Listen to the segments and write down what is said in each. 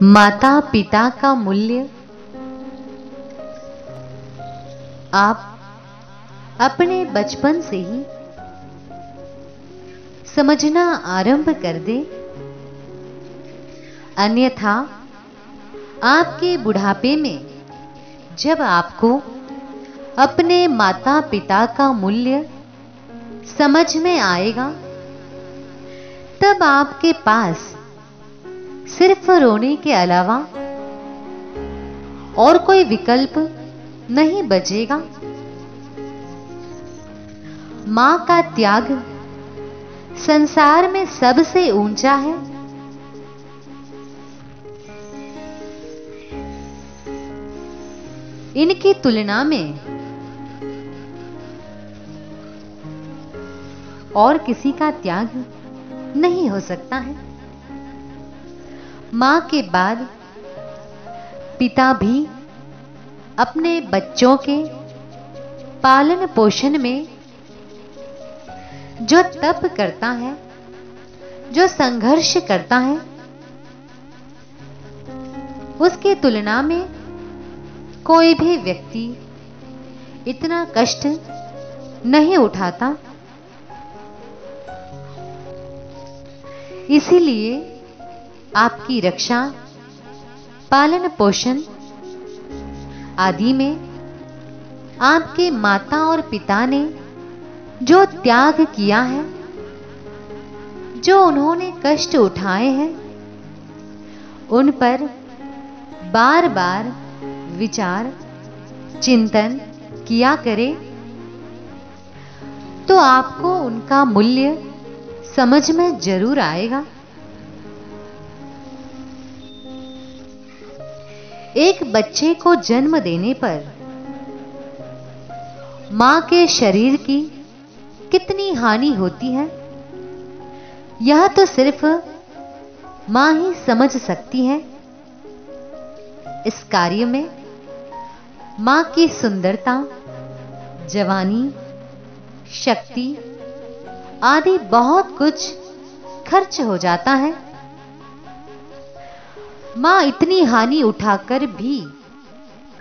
माता पिता का मूल्य आप अपने बचपन से ही समझना आरंभ कर दे, अन्यथा आपके बुढ़ापे में जब आपको अपने माता पिता का मूल्य समझ में आएगा, तब आपके पास सिर्फ रोने के अलावा और कोई विकल्प नहीं बचेगा। मां का त्याग संसार में सबसे ऊंचा है। इनकी तुलना में और किसी का त्याग नहीं हो सकता है। मां के बाद पिता भी अपने बच्चों के पालन पोषण में जो तप करता है, जो संघर्ष करता है, उसकी तुलना में कोई भी व्यक्ति इतना कष्ट नहीं उठाता। इसीलिए आपकी रक्षा, पालन पोषण आदि में आपके माता और पिता ने जो त्याग किया है, जो उन्होंने कष्ट उठाए हैं, उन पर बार बार विचार चिंतन किया करें, तो आपको उनका मूल्य समझ में जरूर आएगा। एक बच्चे को जन्म देने पर मां के शरीर की कितनी हानि होती है, यह तो सिर्फ मां ही समझ सकती है। इस कार्य में मां की सुंदरता, जवानी, शक्ति आदि बहुत कुछ खर्च हो जाता है। मां इतनी हानि उठाकर भी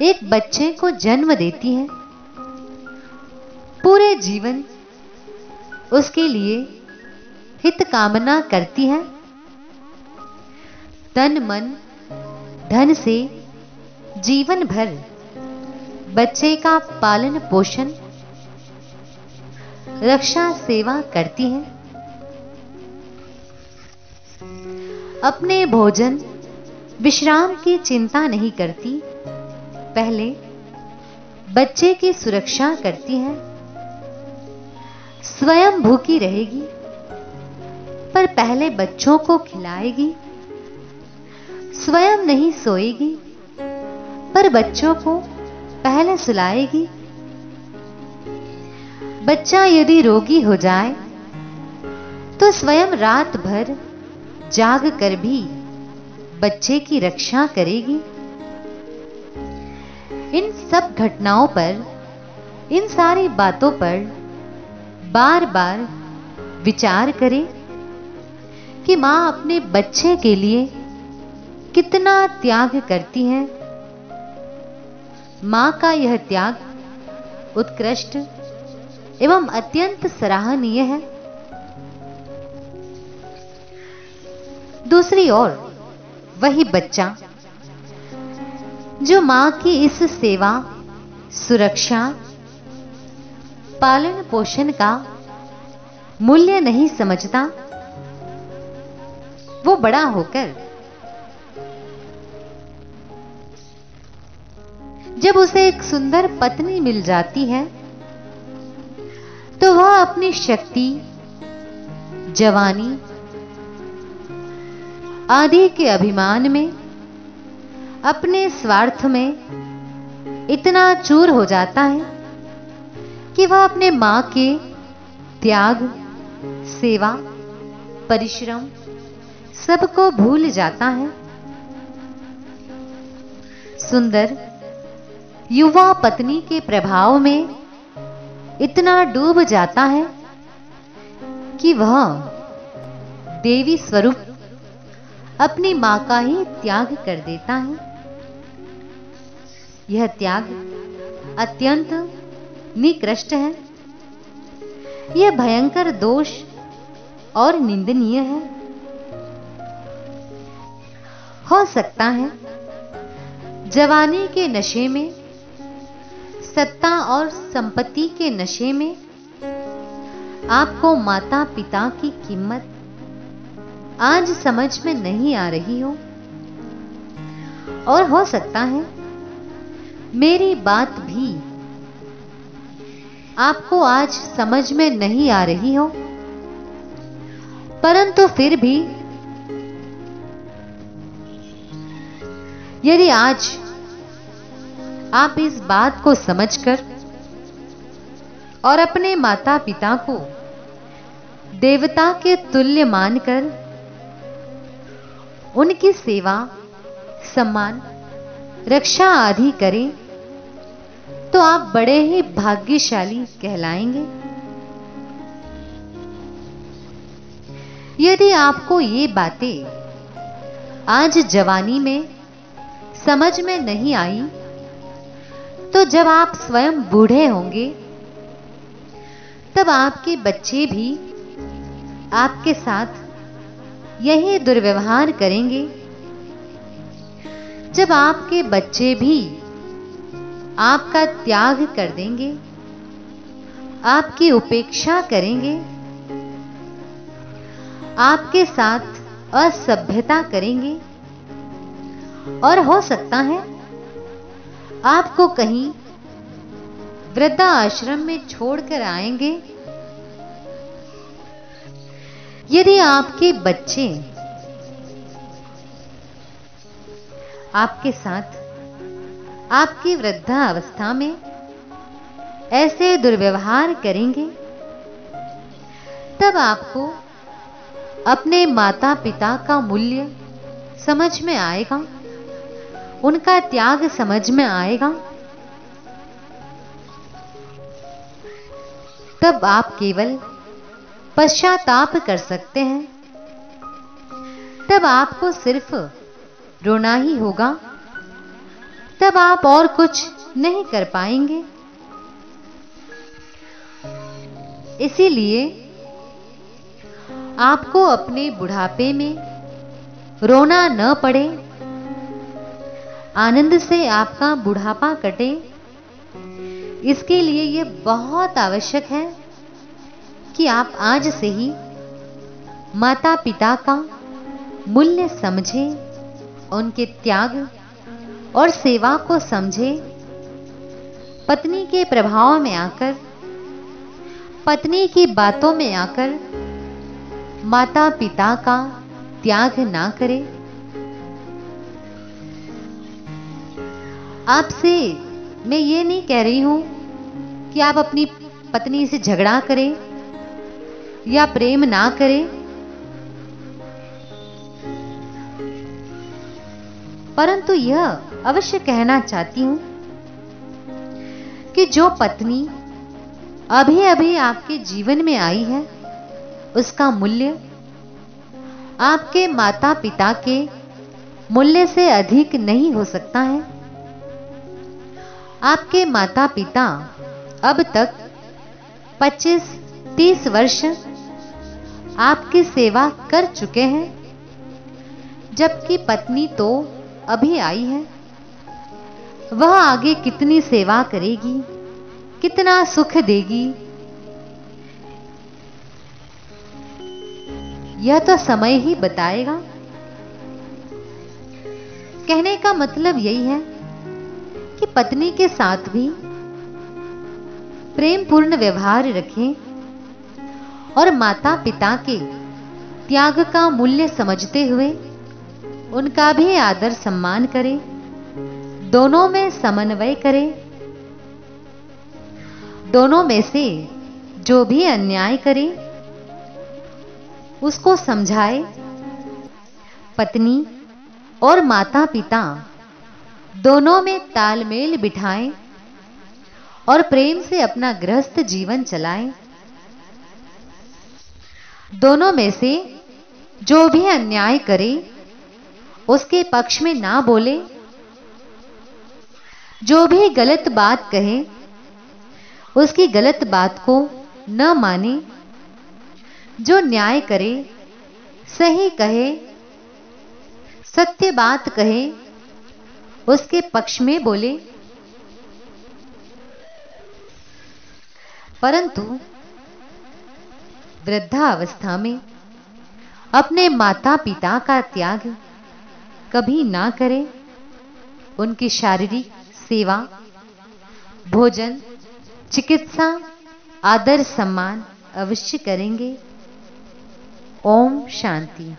एक बच्चे को जन्म देती है। पूरे जीवन उसके लिए हित कामना करती है। तन मन धन से जीवन भर बच्चे का पालन पोषण, रक्षा सेवा करती है। अपने भोजन विश्राम की चिंता नहीं करती, पहले बच्चे की सुरक्षा करती है। स्वयं भूखी रहेगी, पर पहले बच्चों को खिलाएगी। स्वयं नहीं सोएगी, पर बच्चों को पहले सुलाएगी। बच्चा यदि रोगी हो जाए तो स्वयं रात भर जाग कर भी बच्चे की रक्षा करेगी। इन सब घटनाओं पर, इन सारी बातों पर बार बार विचार करें कि मां अपने बच्चे के लिए कितना त्याग करती है। मां का यह त्याग उत्कृष्ट एवं अत्यंत सराहनीय है। दूसरी ओर वही बच्चा जो मां की इस सेवा, सुरक्षा, पालन पोषण का मूल्य नहीं समझता, वो बड़ा होकर जब उसे एक सुंदर पत्नी मिल जाती है, तो वह अपनी शक्ति, जवानी आदि के अभिमान में, अपने स्वार्थ में इतना चूर हो जाता है कि वह अपने मां के त्याग, सेवा, परिश्रम सबको भूल जाता है। सुंदर युवा पत्नी के प्रभाव में इतना डूब जाता है कि वह देवी स्वरूप अपनी मां का ही त्याग कर देता है। यह त्याग अत्यंत निकृष्ट है। यह भयंकर दोष और निंदनीय है। हो सकता है जवानी के नशे में, सत्ता और संपत्ति के नशे में आपको माता पिता की कीमत आज समझ में नहीं आ रही हो, और हो सकता है मेरी बात भी आपको आज समझ में नहीं आ रही हो, परंतु फिर भी यदि आज आप इस बात को समझकर और अपने माता पिता को देवता के तुल्य मानकर उनकी सेवा, सम्मान, रक्षा आदि करें तो आप बड़े ही भाग्यशाली कहलाएंगे। यदि आपको ये बातें आज जवानी में समझ में नहीं आई, तो जब आप स्वयं बूढ़े होंगे तब आपके बच्चे भी आपके साथ यही दुर्व्यवहार करेंगे। जब आपके बच्चे भी आपका त्याग कर देंगे, आपकी उपेक्षा करेंगे, आपके साथ असभ्यता करेंगे, और हो सकता है आपको कहीं वृद्धा आश्रम में छोड़कर आएंगे। यदि आपके बच्चे आपके साथ आपकी वृद्धा अवस्था में ऐसे दुर्व्यवहार करेंगे, तब आपको अपने माता पिता का मूल्य समझ में आएगा, उनका त्याग समझ में आएगा। तब आप केवल पश्चाताप कर सकते हैं। तब आपको सिर्फ रोना ही होगा, तब आप और कुछ नहीं कर पाएंगे। इसीलिए आपको अपने बुढ़ापे में रोना न पड़े, आनंद से आपका बुढ़ापा कटे, इसके लिए यह बहुत आवश्यक है कि आप आज से ही माता पिता का मूल्य समझें, उनके त्याग और सेवा को समझें। पत्नी के प्रभाव में आकर, पत्नी की बातों में आकर माता पिता का त्याग ना करें। आपसे मैं ये नहीं कह रही हूं कि आप अपनी पत्नी से झगड़ा करें या प्रेम ना करें, परंतु यह अवश्य कहना चाहती हूं कि जो पत्नी अभी अभी आपके जीवन में आई है, उसका मूल्य आपके माता पिता के मूल्य से अधिक नहीं हो सकता है। आपके माता पिता अब तक 25-30 वर्ष आपकी सेवा कर चुके हैं, जबकि पत्नी तो अभी आई है। वह आगे कितनी सेवा करेगी, कितना सुख देगी, यह तो समय ही बताएगा। कहने का मतलब यही है कि पत्नी के साथ भी प्रेम पूर्ण व्यवहार रखें और माता पिता के त्याग का मूल्य समझते हुए उनका भी आदर सम्मान करें, दोनों में समन्वय करें। दोनों में से जो भी अन्याय करे उसको समझाए। पत्नी और माता पिता दोनों में तालमेल बिठाएं और प्रेम से अपना गृहस्थ जीवन चलाएं। दोनों में से जो भी अन्याय करे उसके पक्ष में ना बोले, जो भी गलत बात कहे उसकी गलत बात को न माने, जो न्याय करे, सही कहे, सत्य बात कहे उसके पक्ष में बोले। परंतु वृद्धावस्था में अपने माता पिता का त्याग कभी ना करे। उनकी शारीरिक सेवा, भोजन, चिकित्सा, आदर सम्मान अवश्य करेंगे। ओम शांति।